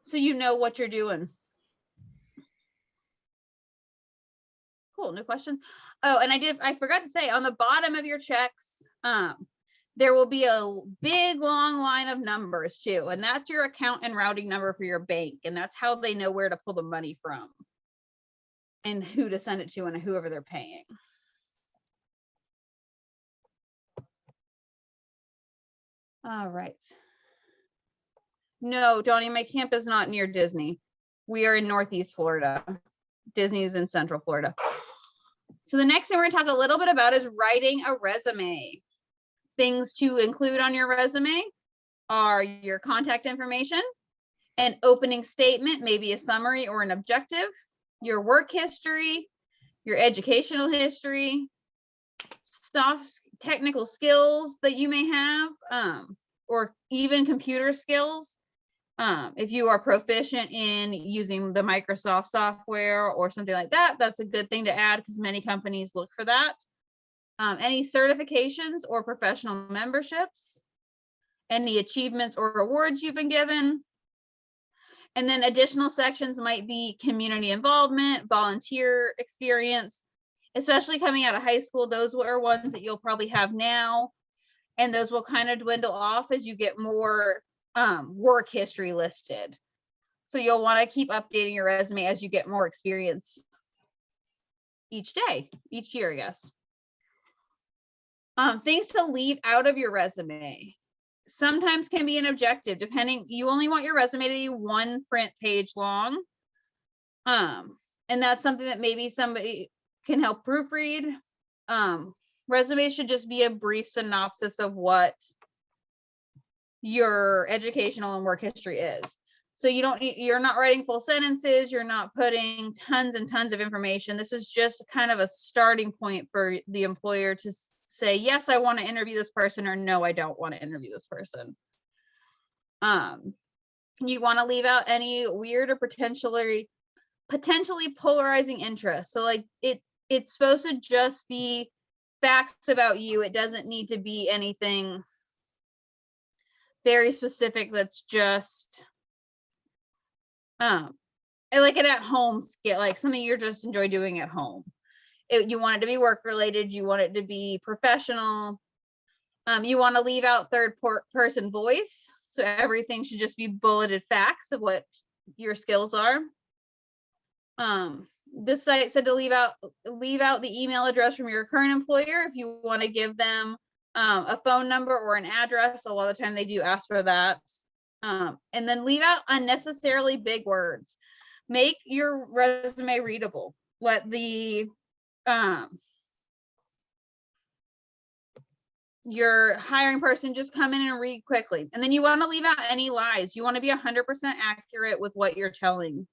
B: so you know what you're doing. Cool, no question. Oh, and I forgot to say on the bottom of your checks, there will be a big long line of numbers too. And that's your account and routing number for your bank. And that's how they know where to pull the money from and who to send it to and whoever they're paying. All right. No, Donnie, my camp is not near Disney. We are in Northeast Florida. Disney is in Central Florida. So the next thing we're going to talk a little bit about is writing a resume. Things to include on your resume are your contact information, an opening statement, maybe a summary or an objective, your work history, your educational history, soft technical skills that you may have, or even computer skills. If you are proficient in using the Microsoft software or something like that, that's a good thing to add because many companies look for that. Any certifications or professional memberships, any achievements or awards you've been given. And then additional sections might be community involvement, volunteer experience, especially coming out of high school. Those are ones that you'll probably have now, and those will kind of dwindle off as you get more work history listed. So you'll want to keep updating your resume as you get more experience each year, I guess. Things to leave out of your resume sometimes can be an objective, depending. You only want your resume to be 1 print page long. And that's something that maybe somebody can help proofread. Resumes should just be a brief synopsis of what your educational and work history is. So you're not writing full sentences, you're not putting tons and tons of information. This is just kind of a starting point for the employer to say, yes, I want to interview this person, or no, I don't want to interview this person. You want to leave out any weird or potentially polarizing interests. So like it's supposed to just be facts about you. It doesn't need to be anything very specific that's just like an at-home skill, like something you're just enjoy doing at home. You want it to be work related, you want it to be professional. You want to leave out third person voice, so everything should just be bulleted facts of what your skills are. This site said to leave out the email address from your current employer if you want to give them a phone number or an address. A lot of the time they do ask for that. And then leave out unnecessarily big words. Make your resume readable. Let the your hiring person just come in and read quickly. And then you want to leave out any lies. You want to be 100% accurate with what you're telling.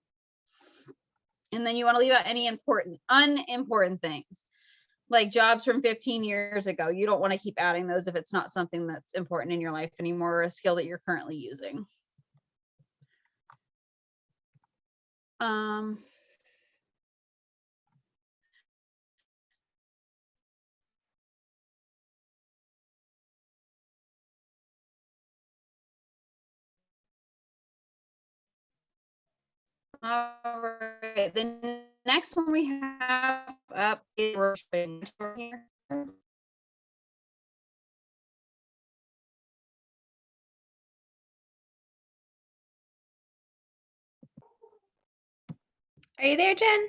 B: And then you want to leave out any unimportant things, like jobs from 15 years ago. You don't want to keep adding those if it's not something that's important in your life anymore, or a skill that you're currently using. All right, the next one we have up is here.
C: Are you there, Jen?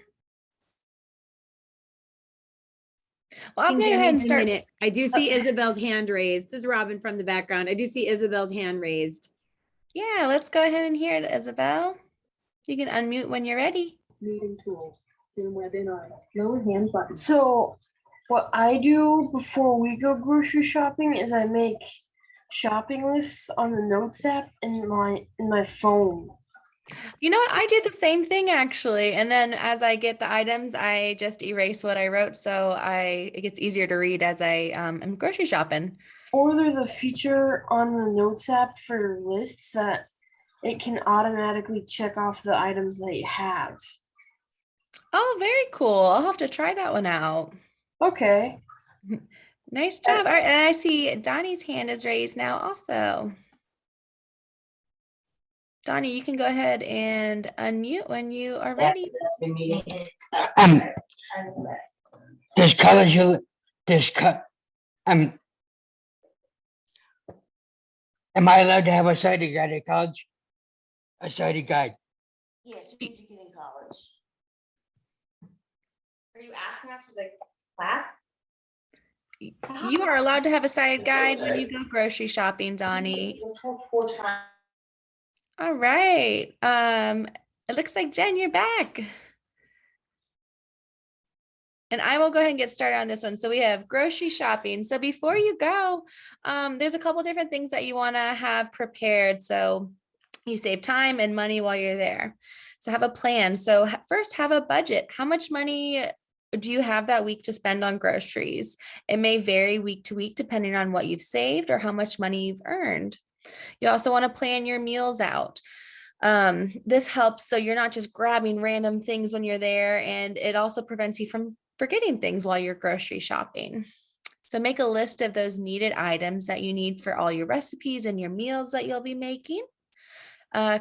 C: Well, I'm
D: Give
C: going to go
D: me
C: ahead and
D: a
C: start.
D: minute. I do see Isabel's hand raised. This is Robin from the background. I do see Isabel's hand raised.
C: Yeah, let's go ahead and hear it, Isabel. You can unmute when you're ready.
E: Meeting tools, same webinar, lower hand button. So what I do before we go grocery shopping is I make shopping lists on the notes app in my phone.
C: You know what? I do the same thing actually. And then as I get the items, I just erase what I wrote. So it gets easier to read as I am grocery shopping.
E: Or there's a feature on the notes app for lists that it can automatically check off the items that you have.
C: Oh, very cool. I'll have to try that one out.
E: Okay.
C: Nice job. All right. And I see Donnie's hand is raised now also. Donnie, you can go ahead and unmute when you are ready.
F: There's colors am I allowed to have a sighted guide at college? A sighted guide.
G: Yes, you need to get in college. Are you asking that to the class?
C: You are allowed to have a sighted guide when you go grocery shopping, Donnie. All right. It looks like Jen, you're back. And I will go ahead and get started on this one. So we have grocery shopping. So before you go, there's a couple different things that you want to have prepared. So you save time and money while you're there. So have a plan. So first have a budget. How much money do you have that week to spend on groceries? It may vary week to week depending on what you've saved or how much money you've earned. You also want to plan your meals out. This helps so you're not just grabbing random things when you're there, and it also prevents you from forgetting things while you're grocery shopping. So make a list of those needed items that you need for all your recipes and your meals that you'll be making.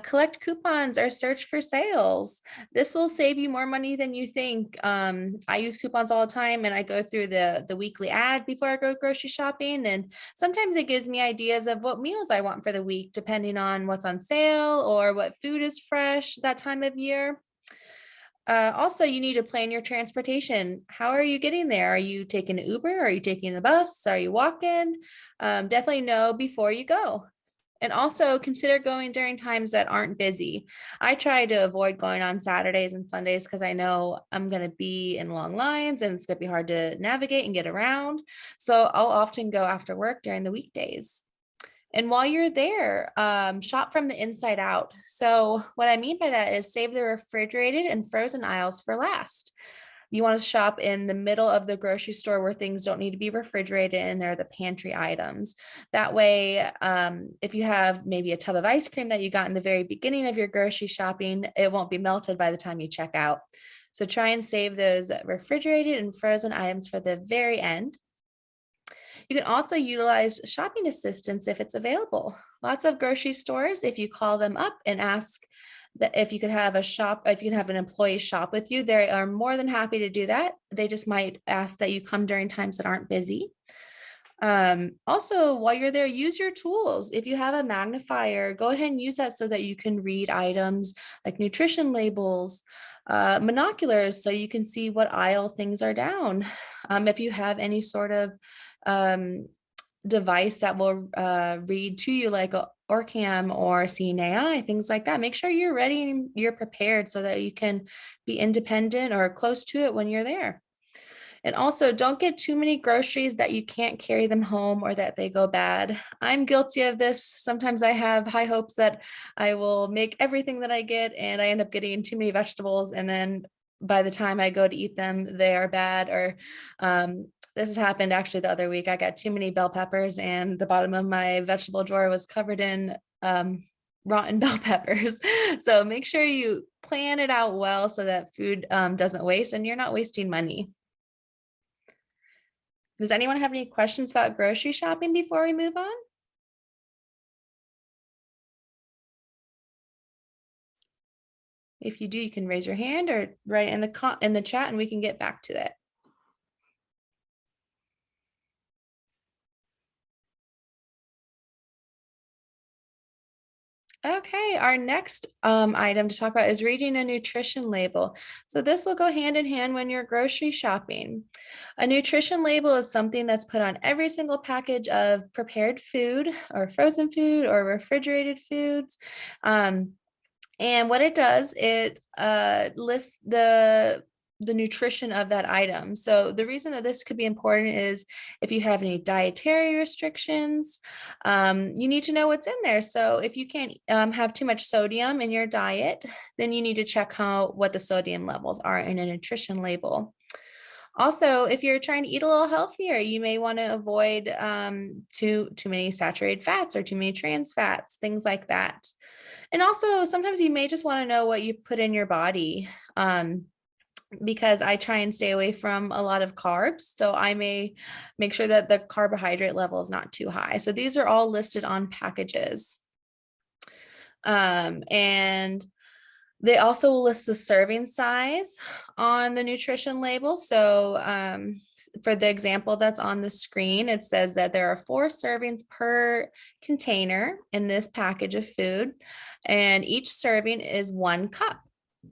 C: Collect coupons or search for sales. This will save you more money than you think. I use coupons all the time, and I go through the weekly ad before I go grocery shopping. And sometimes it gives me ideas of what meals I want for the week, depending on what's on sale or what food is fresh that time of year. Also, you need to plan your transportation. How are you getting there? Are you taking an Uber? Are you taking the bus? Are you walking? Definitely know before you go. And also consider going during times that aren't busy. I try to avoid going on Saturdays and Sundays because I know I'm going to be in long lines and it's going to be hard to navigate and get around. So I'll often go after work during the weekdays. And while you're there, shop from the inside out. So what I mean by that is save the refrigerated and frozen aisles for last. You want to shop in the middle of the grocery store where things don't need to be refrigerated and they're the pantry items. That way, if you have maybe a tub of ice cream that you got in the very beginning of your grocery shopping, it won't be melted by the time you check out. So try and save those refrigerated and frozen items for the very end. You can also utilize shopping assistance if it's available. Lots of grocery stores, if you call them up and ask that if you could have an employee shop with you, they are more than happy to do that. They just might ask that you come during times that aren't busy. Also, while you're there, use your tools. If you have a magnifier, go ahead and use that so that you can read items like nutrition labels, monoculars, so you can see what aisle things are down. If you have any sort of device that will read to you like a Orcam or Seeing AI, things like that, make sure you're ready and you're prepared so that you can be independent or close to it when you're there. And also don't get too many groceries that you can't carry them home or that they go bad. I'm guilty of this. Sometimes I have high hopes that I will make everything that I get and I end up getting too many vegetables. And then by the time I go to eat them, they are bad. Or this has happened actually the other week. I got too many bell peppers and the bottom of my vegetable drawer was covered in rotten bell peppers. So make sure you plan it out well so that food doesn't waste and you're not wasting money. Does anyone have any questions about grocery shopping before we move on? If you do, you can raise your hand or write in the chat and we can get back to it. Okay, our next item to talk about is reading a nutrition label. So this will go hand in hand when you're grocery shopping. A nutrition label is something that's put on every single package of prepared food or frozen food or refrigerated foods. And what it does, it lists the nutrition of that item. So the reason that this could be important is if you have any dietary restrictions, you need to know what's in there. So if you can't have too much sodium in your diet, then you need to check what the sodium levels are in a nutrition label. Also, if you're trying to eat a little healthier, you may want to avoid too many saturated fats or too many trans fats, things like that. And also sometimes you may just want to know what you put in your body. Because I try and stay away from a lot of carbs. So I may make sure that the carbohydrate level is not too high. So these are all listed on packages. And they also list the serving size on the nutrition label. So for the example that's on the screen, it says that there are 4 servings per container in this package of food, and each serving is 1 cup.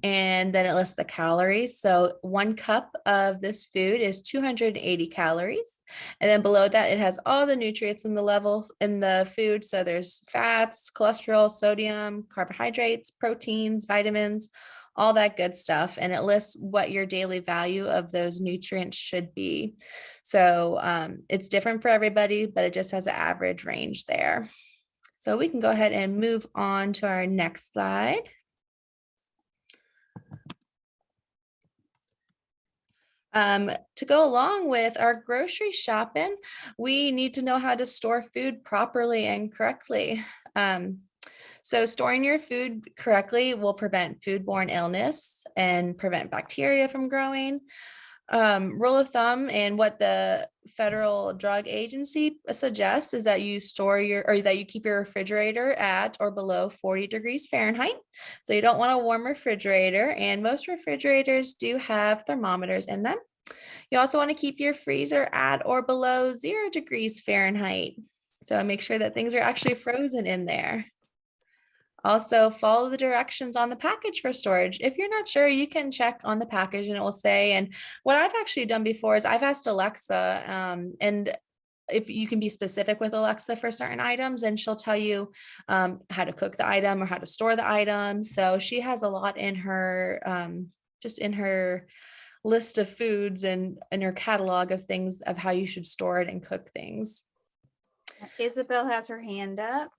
C: And then it lists the calories. So 1 cup of this food is 280 calories. And then below that, it has all the nutrients in the levels in the food. So there's fats, cholesterol, sodium, carbohydrates, proteins, vitamins, all that good stuff. And it lists what your daily value of those nutrients should be. So it's different for everybody, but it just has an average range there. So we can go ahead and move on to our next slide. To go along with our grocery shopping, we need to know how to store food properly and correctly. So storing your food correctly will prevent foodborne illness and prevent bacteria from growing. Rule of thumb and what the Federal Drug Agency suggests is that you keep your refrigerator at or below 40 degrees Fahrenheit. So you don't want a warm refrigerator, and most refrigerators do have thermometers in them. You also want to keep your freezer at or below 0 degrees Fahrenheit. So make sure that things are actually frozen in there. Also, follow the directions on the package for storage. If you're not sure, you can check on the package and it will say. And what I've actually done before is I've asked Alexa, and if you can be specific with Alexa for certain items, and she'll tell you how to cook the item or how to store the item. So she has a lot in her, just in her list of foods and in her catalog of things of how you should store it and cook things.
B: Isabel has her hand up.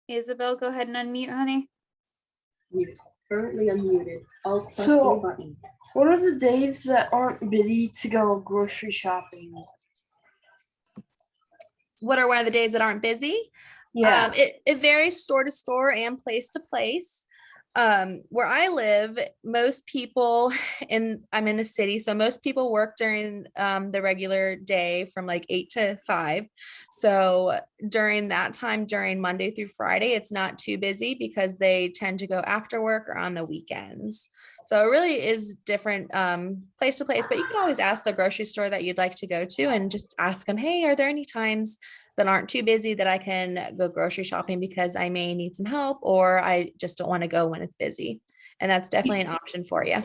B: Isabel, go ahead and unmute, honey.
H: You're currently unmuted. I'll press
E: So-
H: the button.
E: What are the days that aren't busy to go grocery shopping?
C: What are one of the days that aren't busy?
E: Yeah.
C: It varies store to store and place to place. Where I live, most people I'm in a city, so most people work during the regular day from like 8 to 5. So during that time, during Monday through Friday, it's not too busy because they tend to go after work or on the weekends. So it really is different place to place, but you can always ask the grocery store that you'd like to go to and just ask them, hey, are there any times that aren't too busy that I can go grocery shopping because I may need some help, or I just don't want to go when it's busy. And that's definitely an option for you.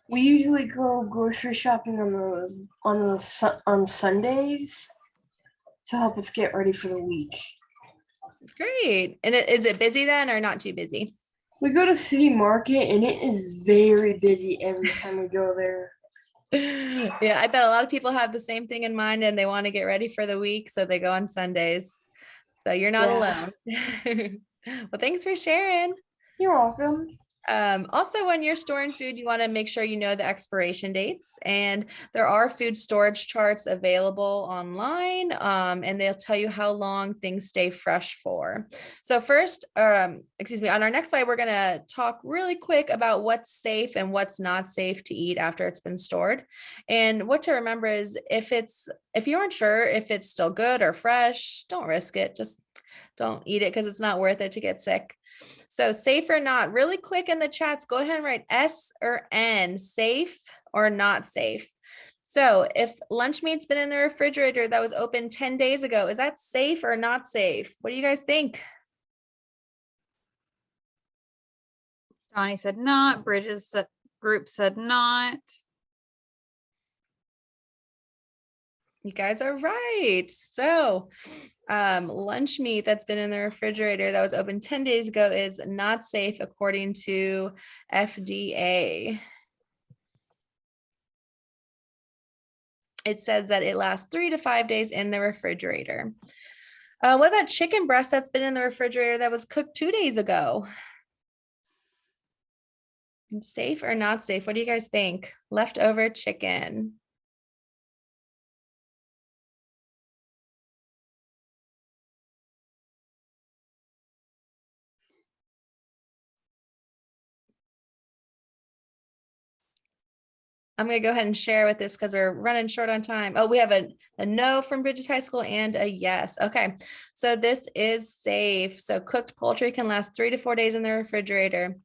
E: We usually go grocery shopping on Sundays to help us get ready for the week.
C: Great. And is it busy then or not too busy?
E: We go to City Market and it is very busy every time we go there.
C: Yeah, I bet a lot of people have the same thing in mind and they want to get ready for the week, so they go on Sundays. So you're not
E: Yeah.
C: alone. Well, thanks for sharing.
E: You're welcome.
C: Also, when you're storing food, you want to make sure you know the expiration dates, and there are food storage charts available online, and they'll tell you how long things stay fresh for. So first, excuse me, on our next slide, we're going to talk really quick about what's safe and what's not safe to eat after it's been stored. And what to remember is if you aren't sure if it's still good or fresh, don't risk it. Just don't eat it because it's not worth it to get sick. So safe or not, really quick in the chats, go ahead and write S or N, safe or not safe. So if lunch meat's been in the refrigerator that was open 10 days ago, is that safe or not safe? What do you guys think?
B: Donnie said not. Bridges group said not.
C: You guys are right. So lunch meat that's been in the refrigerator that was open 10 days ago is not safe according to FDA. It says that it lasts 3 to 5 days in the refrigerator. What about chicken breast that's been in the refrigerator that was cooked 2 days ago? Safe or not safe? What do you guys think? Leftover chicken. I'm going to go ahead and share with this because we're running short on time. Oh, we have a no from Bridges High School and a yes. Okay, so this is safe. So cooked poultry can last 3 to 4 days in the refrigerator.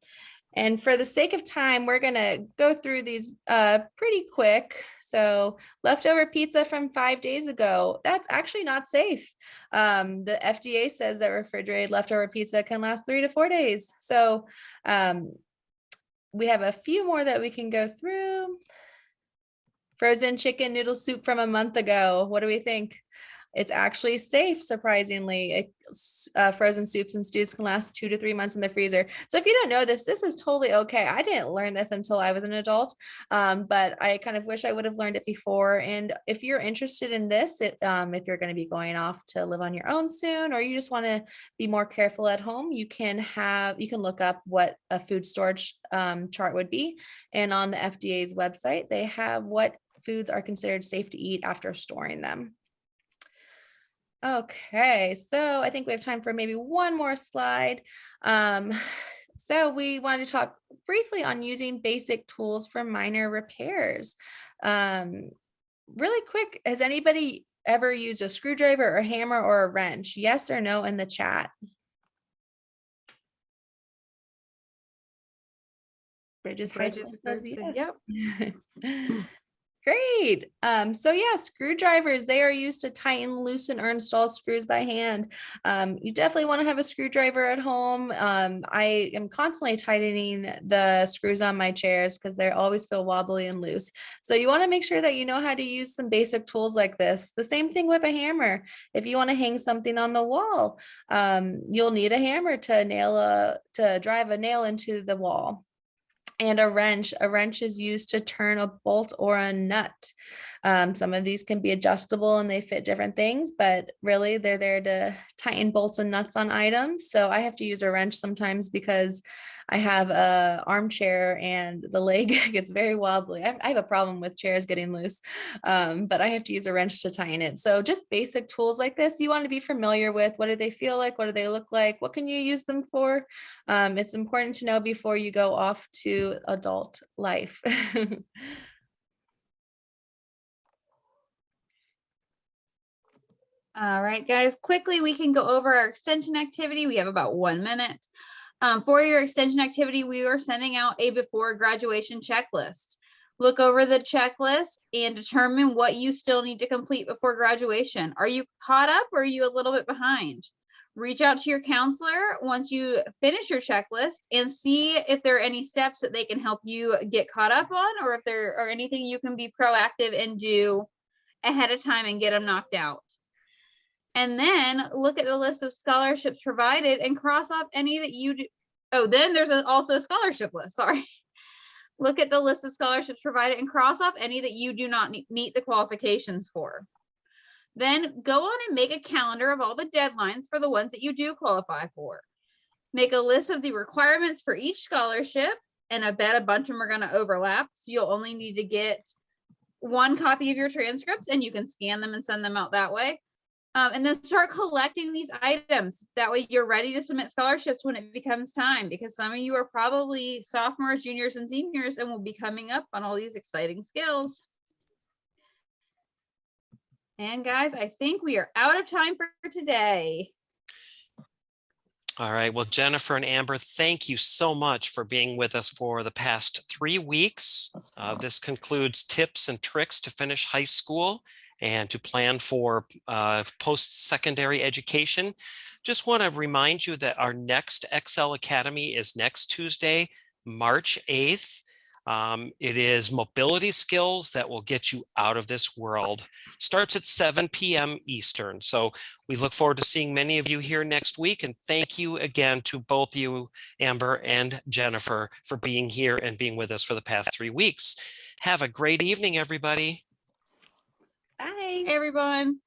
C: And for the sake of time, we're going to go through these pretty quick. So leftover pizza from 5 days ago, that's actually not safe. The FDA says that refrigerated leftover pizza can last 3 to 4 days. So we have a few more that we can go through. Frozen chicken noodle soup from a month ago. What do we think? It's actually safe, surprisingly. Frozen soups and stews can last 2 to 3 months in the freezer. So if you don't know this, this is totally okay. I didn't learn this until I was an adult, but I kind of wish I would have learned it before. And if you're interested in this, if you're going to be going off to live on your own soon, or you just want to be more careful at home, you can look up what a food storage chart would be. And on the FDA's website, they have what foods are considered safe to eat after storing them. Okay, so I think we have time for maybe one more slide. So we want to talk briefly on using basic tools for minor repairs. Really quick, has anybody ever used a screwdriver or hammer or a wrench? Yes or no in the chat? Bridges High School says
B: Yep.
C: Great. So yeah, screwdrivers, they are used to tighten, loosen, or install screws by hand. You definitely want to have a screwdriver at home. I am constantly tightening the screws on my chairs because they always feel wobbly and loose. So you want to make sure that you know how to use some basic tools like this. The same thing with a hammer. If you want to hang something on the wall, you'll need a hammer to drive a nail into the wall. And a wrench is used to turn a bolt or a nut. Some of these can be adjustable and they fit different things, but really they're there to tighten bolts and nuts on items. So I have to use a wrench sometimes because I have a armchair and the leg gets very wobbly. I have a problem with chairs getting loose, but I have to use a wrench to tighten it. So just basic tools like this, you want to be familiar with. What do they feel like? What do they look like? What can you use them for? It's important to know before you go off to adult life.
B: All right, guys, quickly, we can go over our extension activity. We have about 1 minute. For your extension activity, we are sending out a before graduation checklist. Look over the checklist and determine what you still need to complete before graduation. Are you caught up or are you a little bit behind? Reach out to your counselor once you finish your checklist and see if there are any steps that they can help you get caught up on, or if there are anything you can be proactive and do ahead of time and get them knocked out. And then look at the list of scholarships provided and cross off any that you Oh, then there's also a scholarship list, sorry. Look at the list of scholarships provided and cross off any that you do not meet the qualifications for. Then go on and make a calendar of all the deadlines for the ones that you do qualify for. Make a list of the requirements for each scholarship, and I bet a bunch of them are going to overlap. So you'll only need to get one copy of your transcripts, and you can scan them and send them out that way. And then start collecting these items. That way you're ready to submit scholarships when it becomes time, because some of you are probably sophomores, juniors, and seniors and will be coming up on all these exciting skills. And guys, I think we are out of time for today.
A: All right. Well, Jennifer and Amber, thank you so much for being with us for the past 3 weeks. This concludes tips and tricks to finish high school and to plan for post-secondary education. Just want to remind you that our next Excel Academy is next Tuesday, March 8th. It is mobility skills that will get you out of this world. Starts at 7 p.m. Eastern. So we look forward to seeing many of you here next week. And thank you again to both you, Amber and Jennifer, for being here and being with us for the past 3 weeks. Have a great evening, everybody.
C: Bye.
B: Hey, everyone.